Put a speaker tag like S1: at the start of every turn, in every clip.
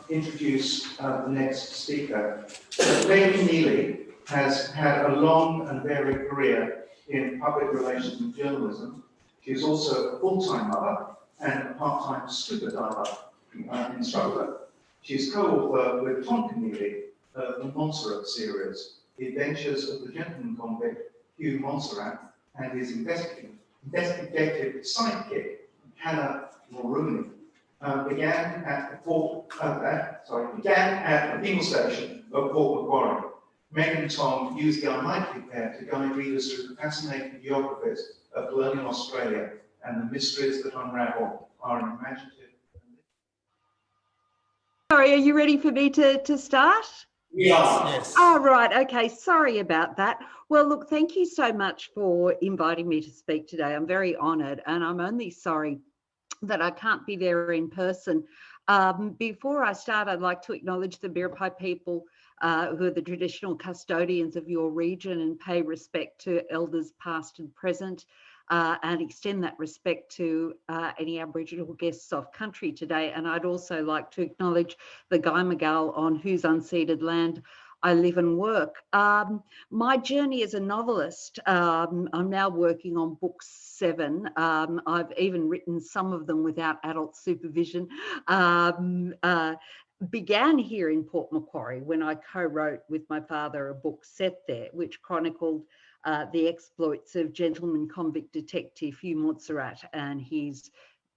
S1: introduce the next speaker. Keneally has had a long and varied career in public relations and journalism. She is also a full-time mother and a part-time scuba diver instructor. She is co-author with Tom Keneally of the Montserrat series, The Adventures of the Gentleman Convict Hugh Montserrat and his investigative sidekick, Hannah Mulrooney. Began at the penal station of Port Macquarie. Meg and Tom used the unlikely pair to guide readers through the fascinating geographies of colonial Australia and the mysteries that unravel our imaginative.
S2: Sorry, are you ready for me to start?
S1: Yes.
S2: Oh, right. Okay. Sorry about that. Well, look, thank you so much for inviting me to speak today. I'm very honoured, and I'm only sorry that I can't be there in person. Before I start, I'd like to acknowledge the Biripi people who are the traditional custodians of your region and pay respect to elders past and present, and extend that respect to any Aboriginal guests off country today. And I'd also like to acknowledge the Gaimagal on whose unceded land I live and work. My journey as a novelist, I'm now working on book 7. I've even written some of them without adult supervision. Began here in Port Macquarie when I co-wrote with my father a book set there, which chronicled the exploits of gentleman convict detective Hugh Montserrat and his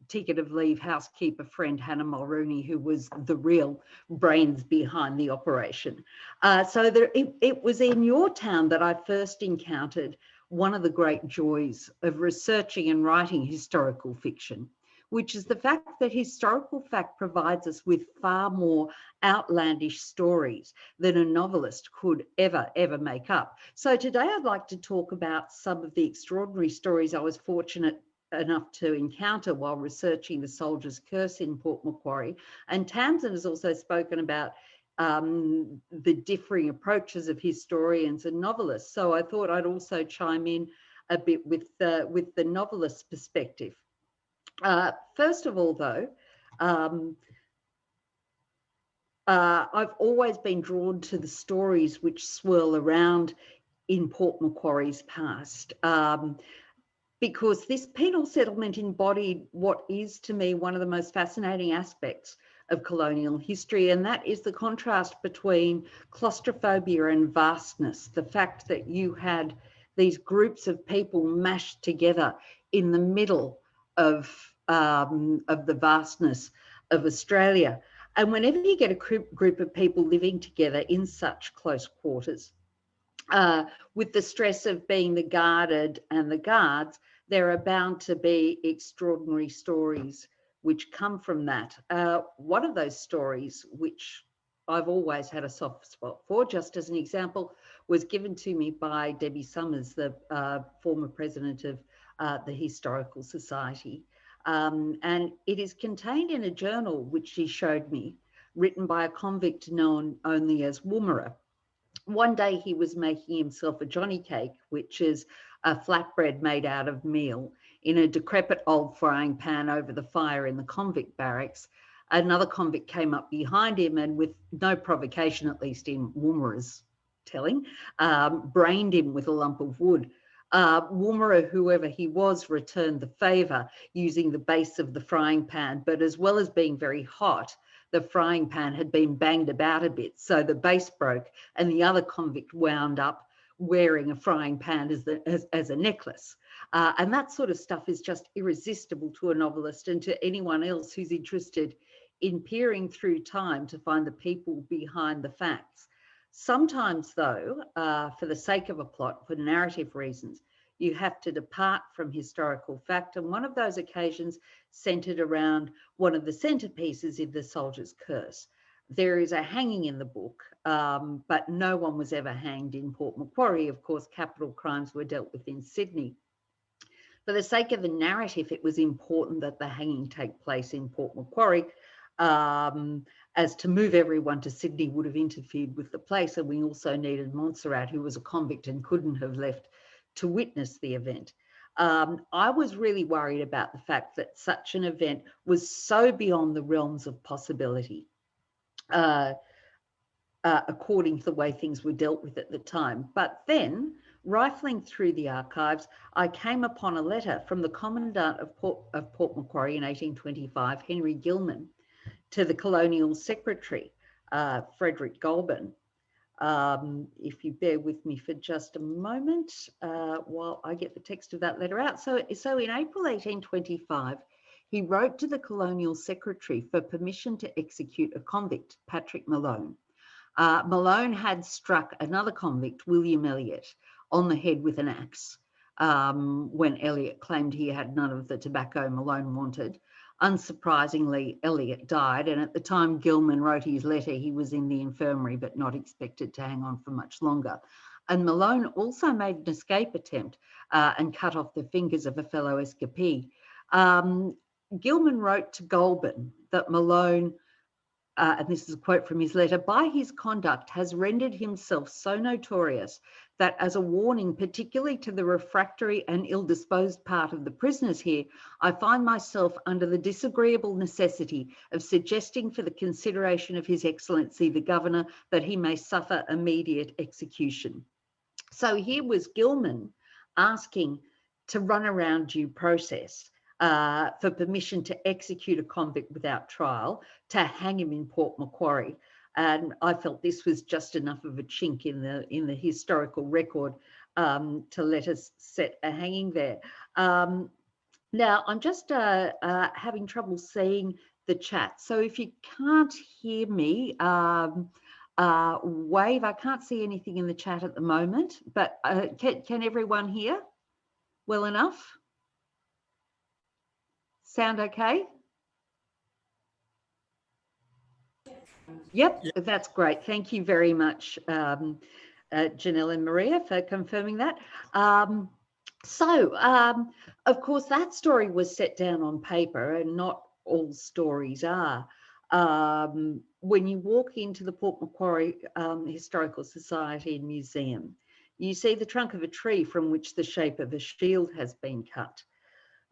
S2: ticket of leave housekeeper friend Hannah Mulrooney, who was the real brains behind the operation. It was in your town that I first encountered one of the great joys of researching and writing historical fiction, which is the fact that historical fact provides us with far more outlandish stories than a novelist could ever make up. So today I'd like to talk about some of the extraordinary stories I was fortunate enough to encounter while researching the Soldier's Curse in Port Macquarie. And Tamsin has also spoken about the differing approaches of historians and novelists. So I thought I'd also chime in a bit with the novelist perspective. First of all, though, I've always been drawn to the stories which swirl around in Port Macquarie's past. Because this penal settlement embodied what is, to me, one of the most fascinating aspects of colonial history, and that is the contrast between claustrophobia and vastness, the fact that you had these groups of people mashed together in the middle of the vastness of Australia. And whenever you get a group of people living together in such close quarters, with the stress of being the guarded and the guards, there are bound to be extraordinary stories which come from that. One of those stories, which I've always had a soft spot for, just as an example, was given to me by Debbie Summers, the former president of the Historical Society. And it is contained in a journal which she showed me, written by a convict known only as Woomera. One day he was making himself a Johnny cake, which is a flatbread made out of meal, in a decrepit old frying pan over the fire in the convict barracks. Another convict came up behind him and, with no provocation, at least in Woomera's telling, brained him with a lump of wood. Woomera, whoever he was, returned the favour using the base of the frying pan, but as well as being very hot, the frying pan had been banged about a bit, so the base broke, and the other convict wound up wearing a frying pan as a necklace. And that sort of stuff is just irresistible to a novelist and to anyone else who's interested in peering through time to find the people behind the facts. Sometimes, though, for the sake of a plot, for narrative reasons, you have to depart from historical fact. And one of those occasions centred around one of the centerpieces in The Soldier's Curse. There is a hanging in the book, but no one was ever hanged in Port Macquarie. Of course, capital crimes were dealt with in Sydney. For the sake of the narrative, it was important that the hanging take place in Port Macquarie, as to move everyone to Sydney would have interfered with the place. And we also needed Montserrat, who was a convict and couldn't have left, to witness the event. I was really worried about the fact that such an event was so beyond the realms of possibility according to the way things were dealt with at the time. But then, rifling through the archives, I came upon a letter from the Commandant of Port Macquarie in 1825, Henry Gilman, to the Colonial Secretary, Frederick Goulburn. If you bear with me for just a moment while I get the text of that letter out. So in April 1825, he wrote to the Colonial Secretary for permission to execute a convict, Patrick Malone. Malone had struck another convict, William Elliot, on the head with an axe when Elliot claimed he had none of the tobacco Malone wanted. Unsurprisingly, Elliot died, and at the time Gilman wrote his letter, he was in the infirmary but not expected to hang on for much longer. And Malone also made an escape attempt and cut off the fingers of a fellow escapee. Gilman wrote to Goulburn that Malone, and this is a quote from his letter, by his conduct has rendered himself so notorious that as a warning, particularly to the refractory and ill-disposed part of the prisoners here, I find myself under the disagreeable necessity of suggesting for the consideration of His Excellency the Governor that he may suffer immediate execution. So here was Gilman asking to run around due process for permission to execute a convict without trial, to hang him in Port Macquarie. And I felt this was just enough of a chink in the historical record to let us set a hanging there. Now, I'm just having trouble seeing the chat. So if you can't hear me, wave. I can't see anything in the chat at the moment, but can everyone hear well enough? Sound okay? Yep, that's great. Thank you very much, Janelle and Maria, for confirming that. Of course, that story was set down on paper, and not all stories are. When you walk into the Port Macquarie Historical Society and Museum, you see the trunk of a tree from which the shape of a shield has been cut.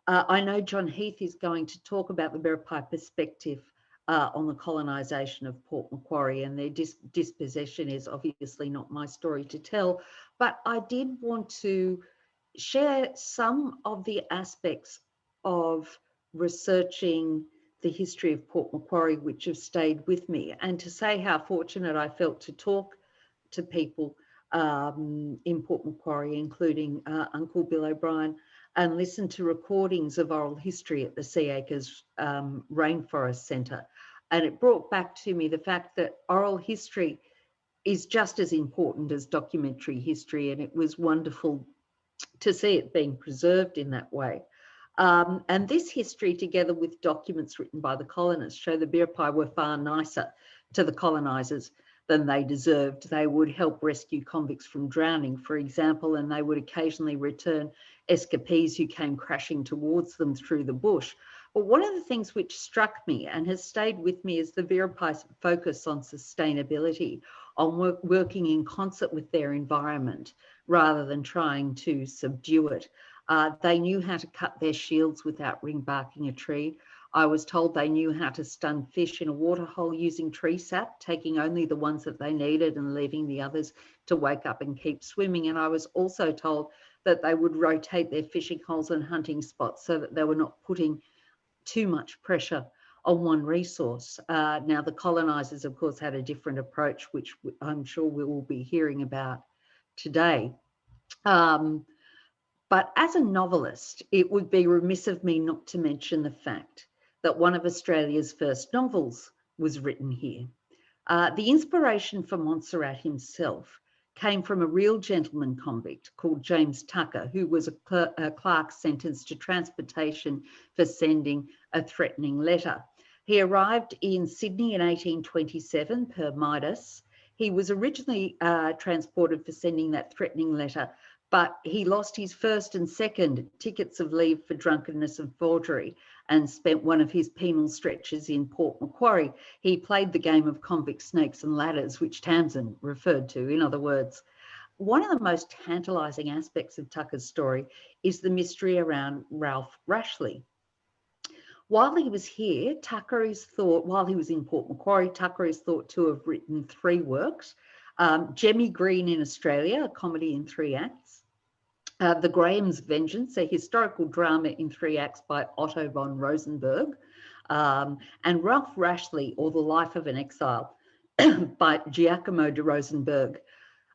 S2: I know John Heath is going to talk about the Biripi perspective on the colonisation of Port Macquarie, and their dispossession is obviously not my story to tell, but I did want to share some of the aspects of researching the history of Port Macquarie which have stayed with me, and to say how fortunate I felt to talk to people in Port Macquarie, including Uncle Bill O'Brien, and listen to recordings of oral history at the Sea Acres Rainforest Centre. And it brought back to me the fact that oral history is just as important as documentary history, and it was wonderful to see it being preserved in that way. And this history, together with documents written by the colonists, show the Biripi were far nicer to the colonisers than they deserved. They would help rescue convicts from drowning, for example, and they would occasionally return escapees who came crashing towards them through the bush. But one of the things which struck me and has stayed with me is the Biripi's focus on sustainability, on working in concert with their environment rather than trying to subdue it. They knew how to cut their shields without ring barking a tree. I was told they knew how to stun fish in a waterhole using tree sap, taking only the ones that they needed and leaving the others to wake up and keep swimming. And I was also told that they would rotate their fishing holes and hunting spots so that they were not putting too much pressure on one resource. Now, the colonisers, of course, had a different approach, which I'm sure we will be hearing about today. But as a novelist, it would be remiss of me not to mention the fact that one of Australia's first novels was written here. The inspiration for Montserrat himself came from a real gentleman convict called James Tucker, who was a clerk sentenced to transportation for sending a threatening letter. He arrived in Sydney in 1827 per Midas. He was originally transported for sending that threatening letter, but he lost his first and second tickets of leave for drunkenness and forgery and spent one of his penal stretches in Port Macquarie. He played the game of convict snakes and ladders, which Tamsin referred to. In other words, one of the most tantalising aspects of Tucker's story is the mystery around Ralph Rashley. While he was here, Tucker is thought, while he was in Port Macquarie, Tucker is thought to have written 3 works. Jemmy Green in Australia, a comedy in 3 acts. The Graham's Vengeance, a historical drama in 3 acts by Otto von Rosenberg. And Ralph Rashley, or The Life of an Exile, by Giacomo de Rosenberg.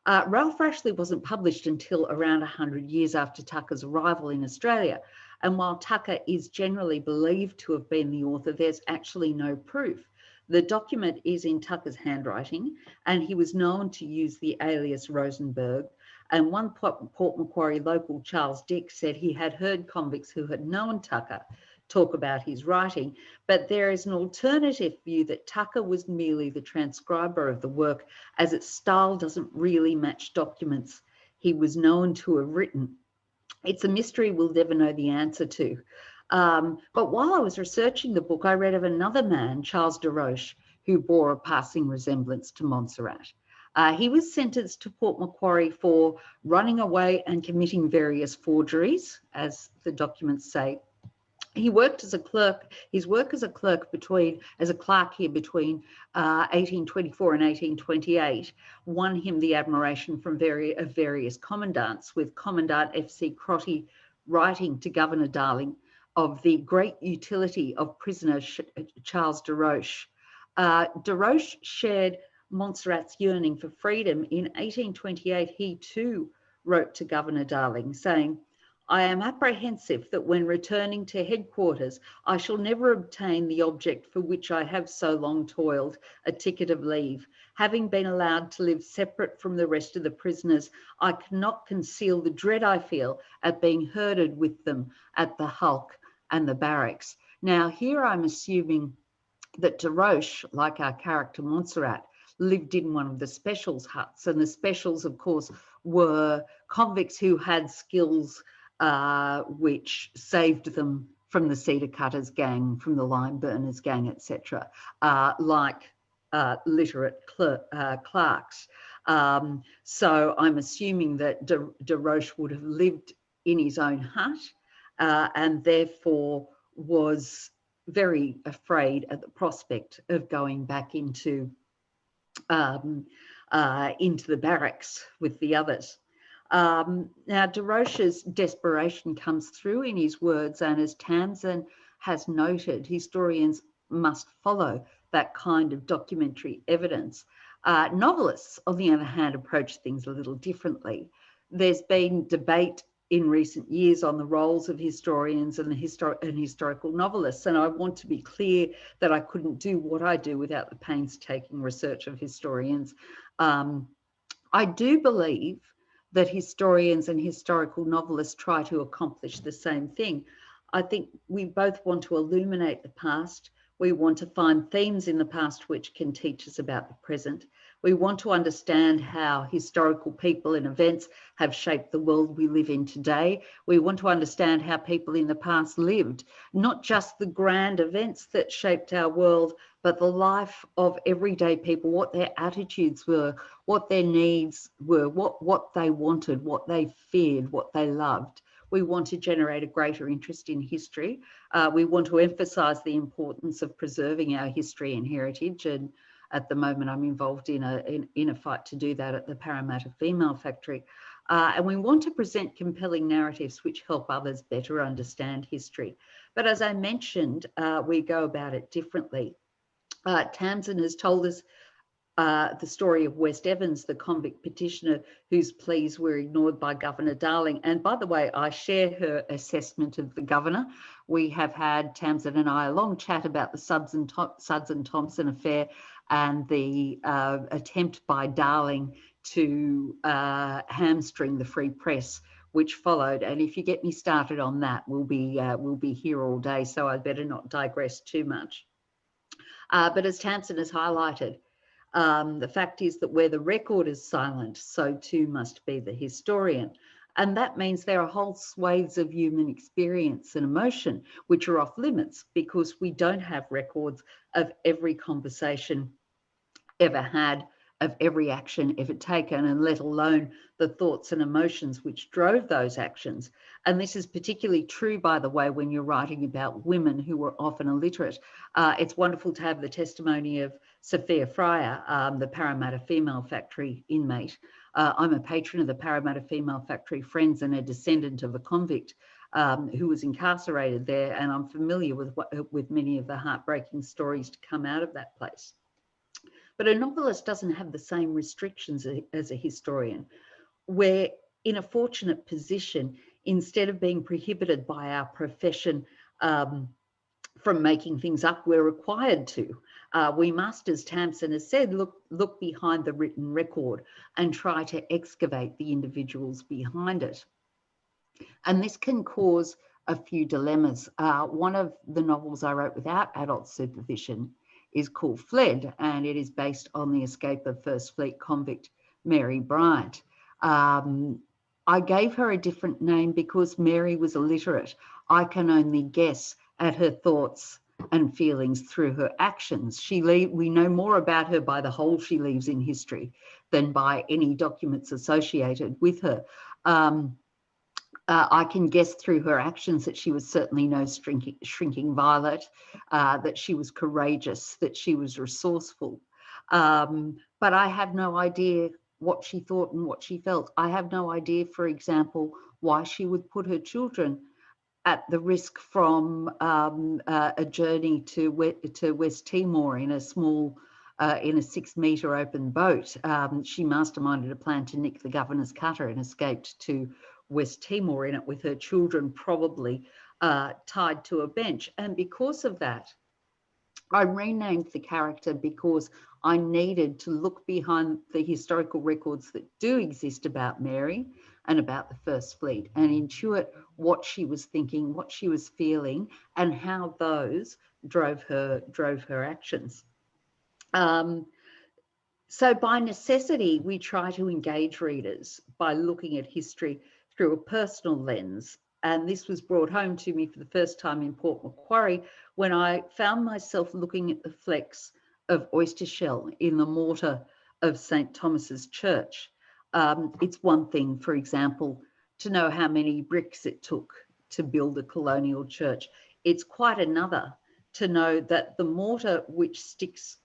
S2: Ralph Rashley wasn't published until around 100 years after Tucker's arrival in Australia. And while Tucker is generally believed to have been the author, there's actually no proof. The document is in Tucker's handwriting, and he was known to use the alias Rosenberg. And one Port Macquarie local, Charles Dick, said he had heard convicts who had known Tucker talk about his writing, but there is an alternative view that Tucker was merely the transcriber of the work, as its style doesn't really match documents he was known to have written. It's a mystery we'll never know the answer to. But while I was researching the book, I read of another man, Charles de Roche, who bore a passing resemblance to Montserrat. He was sentenced to Port Macquarie for running away and committing various forgeries, as the documents say. He worked as a clerk. His work as a clerk as a clerk here between 1824 and 1828 won him the admiration from various commandants, with Commandant F.C. Crotty writing to Governor Darling of the great utility of prisoner Charles de Roche. De Roche shared Montserrat's yearning for freedom. In 1828, he too wrote to Governor Darling saying, "I am apprehensive that when returning to headquarters, I shall never obtain the object for which I have so long toiled, a ticket of leave. Having been allowed to live separate from the rest of the prisoners, I cannot conceal the dread I feel at being herded with them at the hulk and the barracks." Now, here I'm assuming that de Roche, like our character Montserrat, lived in one of the specials huts. And the specials, of course, were convicts who had skills which saved them from the cedar cutters gang, from the lime burners gang, etc., like literate clerks. So I'm assuming that de Roche would have lived in his own hut and therefore was very afraid at the prospect of going back into the barracks with the others. Now, de Roche's desperation comes through in his words, and as Tamsin has noted, historians must follow that kind of documentary evidence. Novelists, on the other hand, approach things a little differently. There's been debate in recent years on the roles of historians and historical novelists, and I want to be clear that I couldn't do what I do without the painstaking research of historians. I do believe that historians and historical novelists try to accomplish the same thing. I think we both want to illuminate the past. We want to find themes in the past which can teach us about the present. We want to understand how historical people and events have shaped the world we live in today. We want to understand how people in the past lived, not just the grand events that shaped our world, but the life of everyday people, what their attitudes were, what their needs were, what they wanted, what they feared, what they loved. We want to generate a greater interest in history. We want to emphasise the importance of preserving our history and heritage. And at the moment, I'm involved in a fight to do that at the Parramatta Female Factory. And we want to present compelling narratives which help others better understand history. But as I mentioned, we go about it differently. Tamsin has told us the story of West Evans, the convict petitioner whose pleas were ignored by Governor Darling. And by the way, I share her assessment of the governor. We have had, Tamsin and I, a long chat about the Suds and Thompson affair and the attempt by Darling to hamstring the free press, which followed. And if you get me started on that, we'll be here all day, so I'd better not digress too much. But as Tamsin has highlighted, the fact is that where the record is silent, so too must be the historian. And that means there are whole swathes of human experience and emotion which are off limits because we don't have records of every conversation ever had of every action ever taken, and let alone the thoughts and emotions which drove those actions. And this is particularly true, by the way, when you're writing about women who were often illiterate. It's wonderful to have the testimony of Sophia Fryer, the Parramatta Female Factory inmate. I'm a patron of the Parramatta Female Factory Friends and a descendant of a convict who was incarcerated there, and I'm familiar with many of the heartbreaking stories to come out of that place. But a novelist doesn't have the same restrictions as a historian. We're in a fortunate position, instead of being prohibited by our profession from making things up, we're required to. We must, as Tamsin has said, look behind the written record and try to excavate the individuals behind it. And this can cause a few dilemmas. One of the novels I wrote without adult supervision is called Fled, and it is based on the escape of First Fleet convict Mary Bryant. I gave her a different name because Mary was illiterate. I can only guess at her thoughts and feelings through her actions. We know more about her by the hole she leaves in history than by any documents associated with her. I can guess through her actions that she was certainly no shrinking violet, that she was courageous, that she was resourceful. But I have no idea what she thought and what she felt. I have no idea, for example, why she would put her children at the risk from a journey to West Timor in a small, in a 6-metre open boat. She masterminded a plan to nick the governor's cutter and escaped to West Timor in it with her children probably tied to a bench. And because of that, I renamed the character because I needed to look behind the historical records that do exist about Mary and about the First Fleet and intuit what she was thinking, what she was feeling, and how those drove her actions. So by necessity, we try to engage readers by looking at history through a personal lens. And this was brought home to me for the first time in Port Macquarie when I found myself looking at the flecks of oyster shell in the mortar of St. Thomas's Church. It's one thing, for example, to know how many bricks it took to build a colonial church. It's quite another to know that the mortar which sticks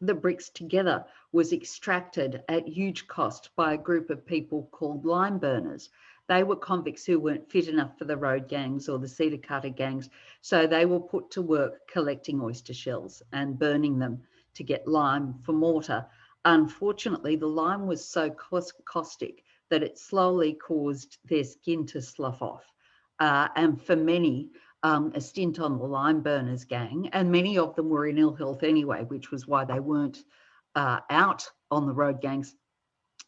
S2: the bricks together was extracted at huge cost by a group of people called lime burners. They were convicts who weren't fit enough for the road gangs or the cedar cutter gangs, so they were put to work collecting oyster shells and burning them to get lime for mortar. Unfortunately, the lime was so caustic that it slowly caused their skin to slough off. And for many, a stint on the lime burners gang, and many of them were in ill health anyway, which was why they weren't out on the road gangs.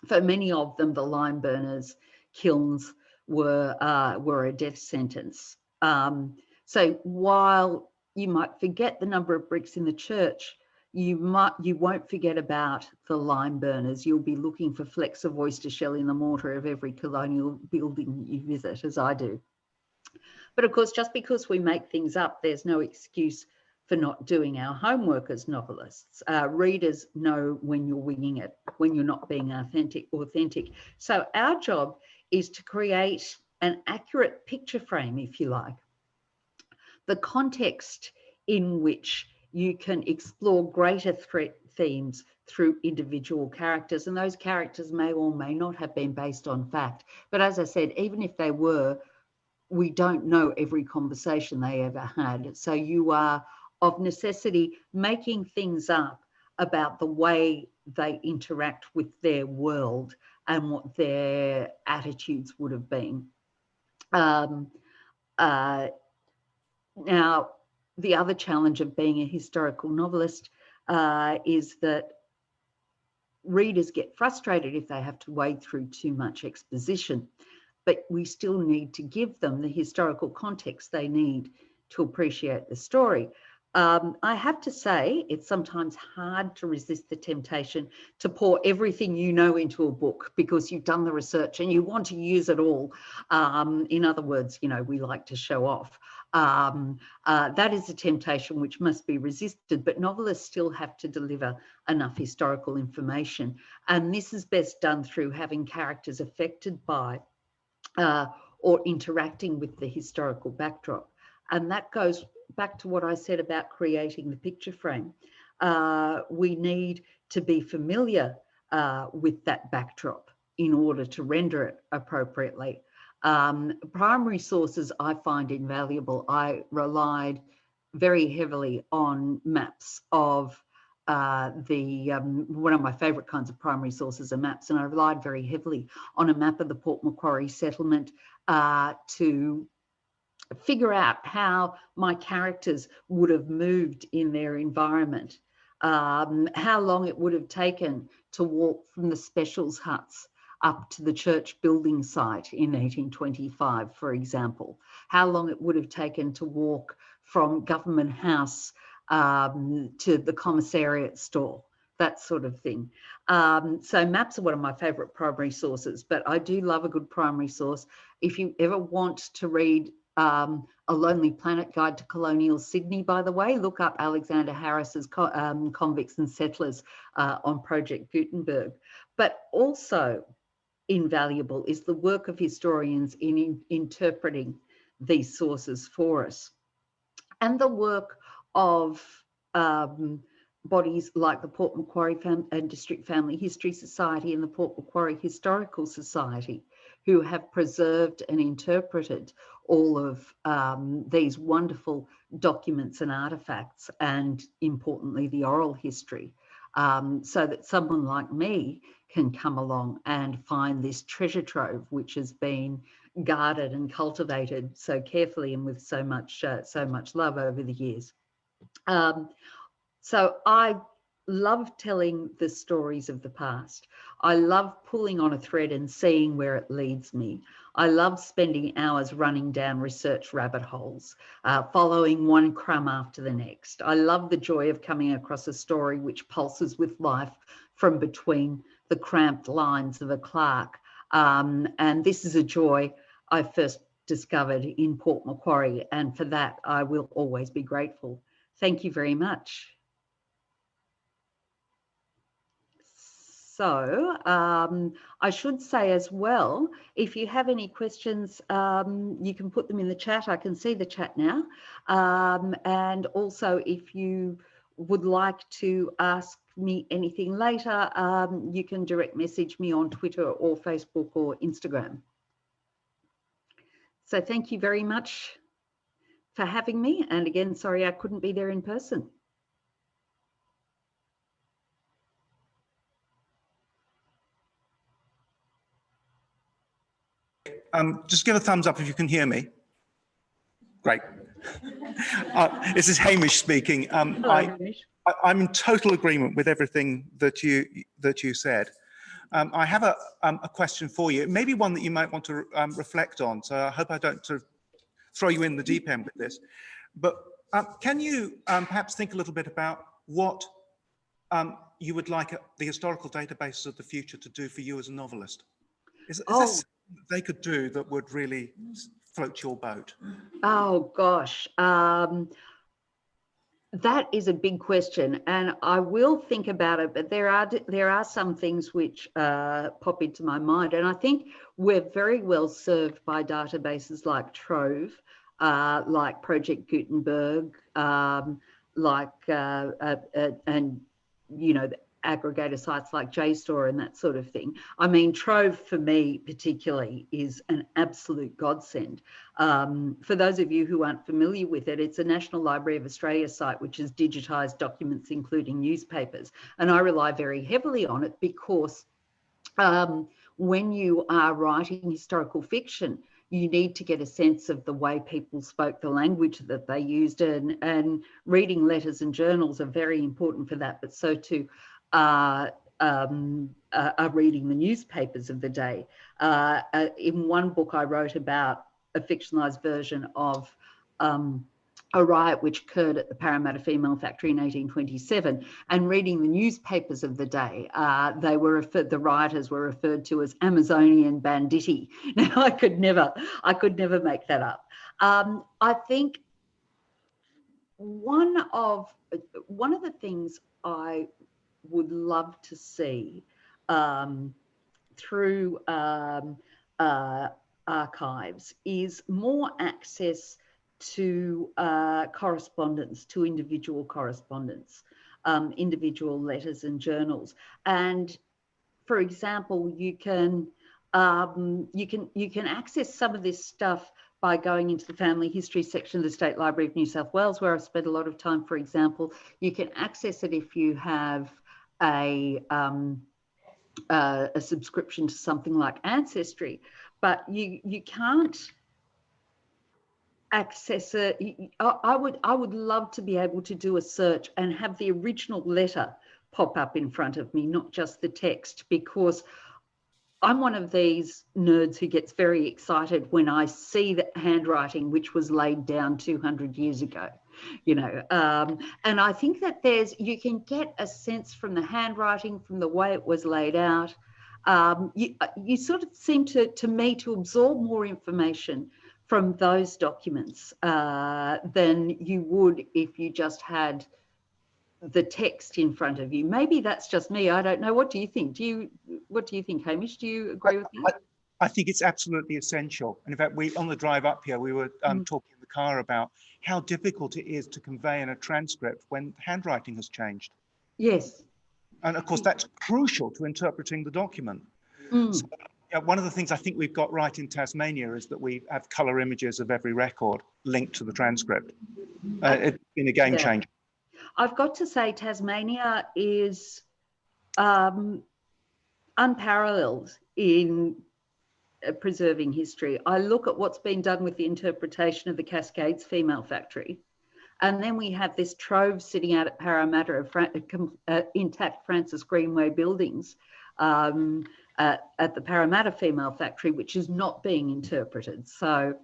S2: For many of them, the lime burners kilns were a death sentence. So while you might forget the number of bricks in the church, you won't forget about the lime burners. You'll be looking for flecks of oyster shell in the mortar of every colonial building you visit, as I do. But of course, just because we make things up, there's no excuse for not doing our homework as novelists. Readers know when you're winging it, when you're not being authentic. So our job is to create an accurate picture frame, if you like, the context in which you can explore greater threat themes through individual characters. And those characters may or may not have been based on fact. But as I said, even if they were, we don't know every conversation they ever had. So you are, of necessity, making things up about the way they interact with their world and what their attitudes would have been. Now, the other challenge of being a historical novelist is that readers get frustrated if they have to wade through too much exposition, but we still need to give them the historical context they need to appreciate the story. I have to say, it's sometimes hard to resist the temptation to pour everything you know into a book because you've done the research and you want to use it all. In other words, you know, we like to show off. That is a temptation which must be resisted, but novelists still have to deliver enough historical information. And this is best done through having characters affected by or interacting with the historical backdrop. And that goes back to what I said about creating the picture frame. We need to be familiar with that backdrop in order to render it appropriately. Primary sources I find invaluable. I relied very heavily on maps of one of my favourite kinds of primary sources are maps, and I relied very heavily on a map of the Port Macquarie settlement to figure out how my characters would have moved in their environment, how long it would have taken to walk from the specials huts up to the church building site in 1825, for example, how long it would have taken to walk from Government House to the commissariat store, that sort of thing. So maps are one of my favourite primary sources, but I do love a good primary source. If you ever want to read A Lonely Planet Guide to Colonial Sydney, by the way, look up Alexander Harris's Convicts and Settlers on Project Gutenberg. But also invaluable is the work of historians in interpreting these sources for us, and the work of bodies like the Port Macquarie and District Family History Society and the Port Macquarie Historical Society, who have preserved and interpreted all of these wonderful documents and artefacts, and importantly, the oral history, so that someone like me can come along and find this treasure trove, which has been guarded and cultivated so carefully and with so much love over the years. So I love telling the stories of the past. I love pulling on a thread and seeing where it leads me. I love spending hours running down research rabbit holes, following one crumb after the next. I love the joy of coming across a story which pulses with life from between the cramped lines of a clerk. And this is a joy I first discovered in Port Macquarie, and for that I will always be grateful. Thank you very much. So I should say as well, if you have any questions, you can put them in the chat. I can see the chat now. And also, if you would like to ask me anything later, you can direct message me on Twitter or Facebook or Instagram. So thank you very much for having me. And again, sorry I couldn't be there in person.
S3: Just give a thumbs up if you can hear me. Great. This is Hamish speaking.
S2: Hello, Hamish.
S3: I'm in total agreement with everything that you said. I have a question for you, maybe one that you might want to reflect on. So I hope I don't sort of throw you in the deep end with this. But can you perhaps think a little bit about what you would like the historical databases of the future to do for you as a novelist? Is this something they could do that would really float your boat?
S2: Oh gosh, that is a big question, and I will think about it. But there are some things which pop into my mind, and I think we're very well served by databases like Trove, like Project Gutenberg, like and you know, the aggregator sites like JSTOR and that sort of thing. I mean, Trove for me particularly is an absolute godsend. For those of you who aren't familiar with it, it's a National Library of Australia site which has digitised documents, including newspapers. And I rely very heavily on it because when you are writing historical fiction, you need to get a sense of the way people spoke, the language that they used, and reading letters and journals are very important for that, but so too are reading the newspapers of the day. In one book I wrote about a fictionalized version of a riot which occurred at the Parramatta Female Factory in 1827, and reading the newspapers of the day, the rioters were referred to as Amazonian banditti. Now, I could never make that up. I think one of the things I would love to see through archives is more access to correspondence, to individual correspondence, individual letters and journals. And for example, you can access some of this stuff by going into the family history section of the State Library of New South Wales, where I've spent a lot of time. For example, you can access it if you have a subscription to something like Ancestry, but you can't access it. I would love to be able to do a search and have the original letter pop up in front of me, not just the text, because I'm one of these nerds who gets very excited when I see the handwriting which was laid down 200 years ago, you know. And I think that you can get a sense from the handwriting, from the way it was laid out. You sort of seem to me to absorb more information from those documents than you would if you just had the text in front of you. Maybe that's just me. I don't know. What do you think? What do you think, Hamish? Do you agree with me?
S3: I think it's absolutely essential. And in fact, on the drive up here, we were talking in the car about how difficult it is to convey in a transcript when handwriting has changed.
S2: Yes.
S3: And of course, that's crucial to interpreting the document. So, one of the things I think we've got right in Tasmania is that we have colour images of every record linked to the transcript. It's been a game changer.
S2: I've got to say, Tasmania is unparalleled in preserving history. I look at what's been done with the interpretation of the Cascades Female Factory, and then we have this trove sitting out at Parramatta of intact Francis Greenway buildings at the Parramatta Female Factory, which is not being interpreted. So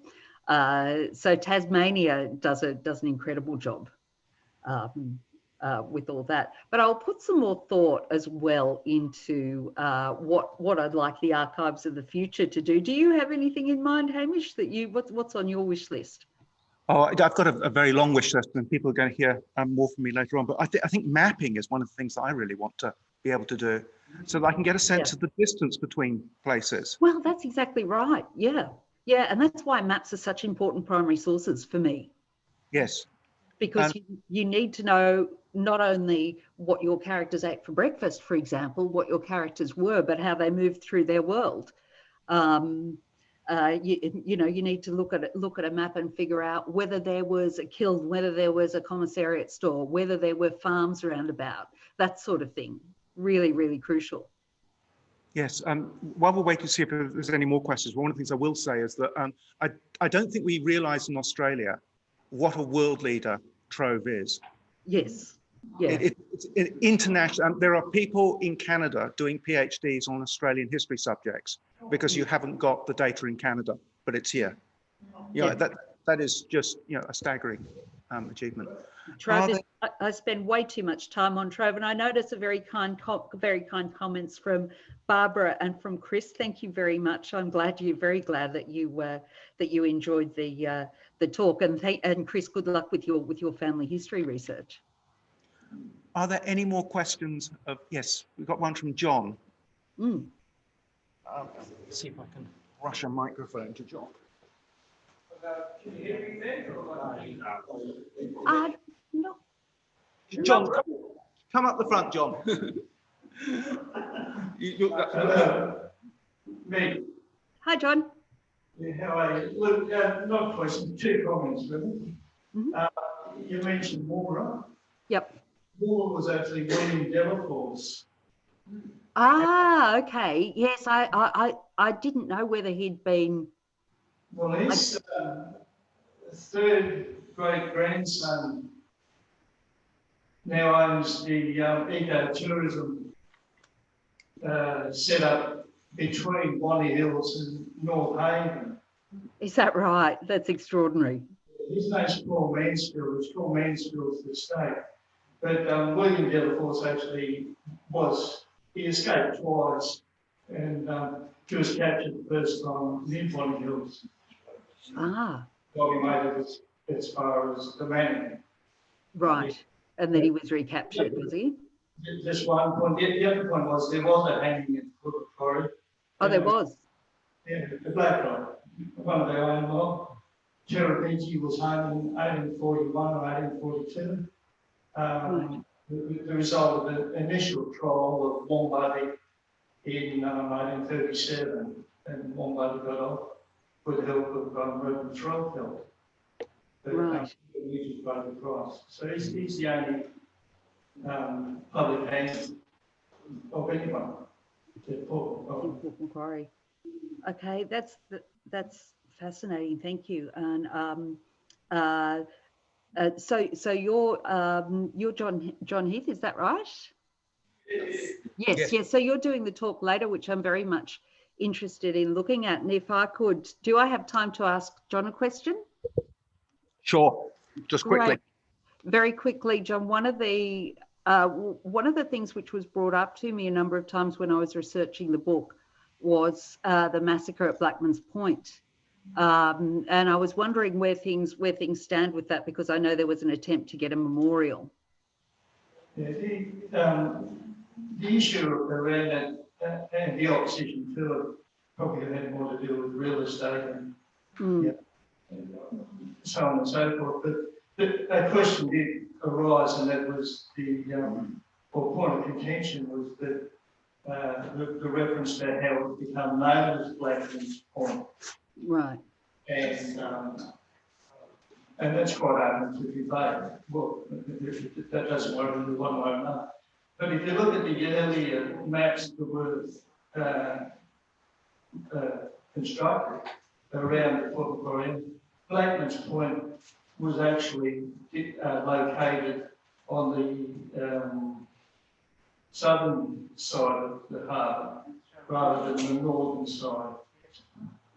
S2: Tasmania does an incredible job with all that. But I'll put some more thought as well into what I'd like the archives of the future to do. Do you have anything in mind, Hamish, that what's on your wish list?
S3: Oh, I've got a very long wish list, and people are going to hear more from me later on. But I think mapping is one of the things that I really want to be able to do, so that I can get a sense of the distance between places.
S2: Well, that's exactly right. Yeah, and that's why maps are such important primary sources for me.
S3: Yes.
S2: Because you need to know not only what your characters ate for breakfast, for example, what your characters were, but how they moved through their world. You need to look at a map and figure out whether there was a kiln, whether there was a commissariat store, whether there were farms around about, that sort of thing. Really, really crucial.
S3: Yes. While we're waiting to see if there's any more questions, one of the things I will say is that I don't think we realise in Australia what a world leader Trove is.
S2: Yes. Yeah.
S3: It's international. There are people in Canada doing PhDs on Australian history subjects because you haven't got the data in Canada, but it's here. That is just a staggering achievement.
S2: Trove I spend way too much time on Trove, and I notice a very kind comments from Barbara and from Chris. Thank you very much. I'm very glad that you enjoyed the talk, and Chris, good luck with your family history research.
S3: Are there any more questions? Yes, we've got one from John.
S2: Let's
S3: see if I can rush a microphone to John.
S4: Can you hear me then?
S2: No.
S3: John, come up the front, John.
S4: Me.
S2: Hi, John.
S4: Yeah, how are you? Look, not a question, two comments, really. You mentioned Moora.
S2: Yep.
S4: Moora was actually William Delacour's.
S2: Okay. Yes, I didn't know whether he'd been.
S4: Well, his third great grandson now owns the ecotourism set up between Bonnie Hills and North Haven.
S2: Is that right? That's extraordinary.
S4: His name's Paul Mansfield. It's called Mansfield's estate. But William Delaforce actually he escaped twice, and he was captured the first time in Bonny Hills.
S2: Ah,
S4: Well, he made it as far as the Manning.
S2: right. And then he was recaptured, was he?
S4: Just one point. The other point was there was a hanging in Port Macquarie.
S2: Oh, there was.
S4: Yeah, the black guy, one of their own mob. Cherubinji was hung in 1841 or 1842.
S2: Right.
S4: The result of the initial trial of Wombuddy in 1837, and Wombuddy got off with the help of Reuben Threlfeld.
S2: Right.
S4: He paid the price. So he's the only public hand of anyone.
S2: In Port Macquarie. Okay, that's fascinating. Thank you. And so you're John Heath, is that right? Yes. So you're doing the talk later, which I'm very much interested in looking at. And if I could, do I have time to ask John a question?
S3: Sure, just quickly.
S2: Great. Very quickly, John, one of the things which was brought up to me a number of times when I was researching the book was the massacre at Blackman's Point. And I was wondering where things stand with that, because I know there was an attempt to get a memorial.
S4: Yeah, the issue around that and the opposition to it probably had more to do with real estate and, and so on and so forth. But a question did arise, and that was the point of contention was that the reference to how it become known as Blackman's Point.
S2: Right.
S4: And that's quite open to debate. Well, that doesn't worry me one way or another. But if you look at the earlier maps that were constructed around the Port Macquarie, Blackman's Point was actually located on the southern side of the harbour rather than the northern side.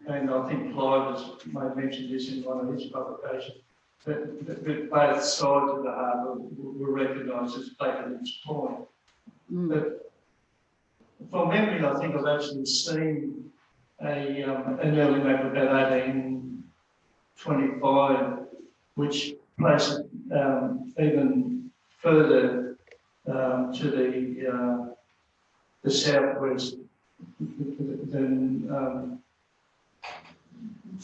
S4: And I think Clive may have mentioned this in one of his publications, that both sides of the harbour were recognised as Blackman's Point. But from memory, I think I've actually seen an early map about 1825, which places it even further to the southwest than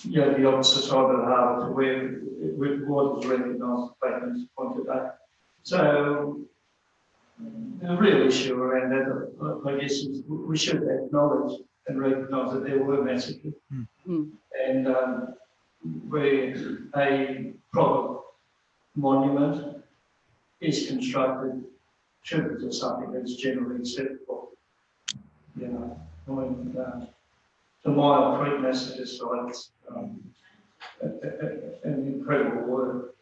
S4: the opposite side of the harbour to where it was recognised as Blackman's Point today. So the real issue around that, I guess, is we should acknowledge and recognise that there were massacres, and where a proper monument is constructed, should be something that's generally acceptable. You know, I mean, the Mile Creek massacre site, an incredible work,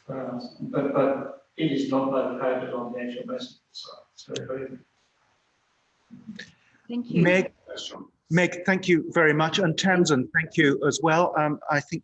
S4: but it is not located on the actual massacre site. So,
S2: thank you.
S3: Meg, thank you very much. And Tamsin, thank you as well. I think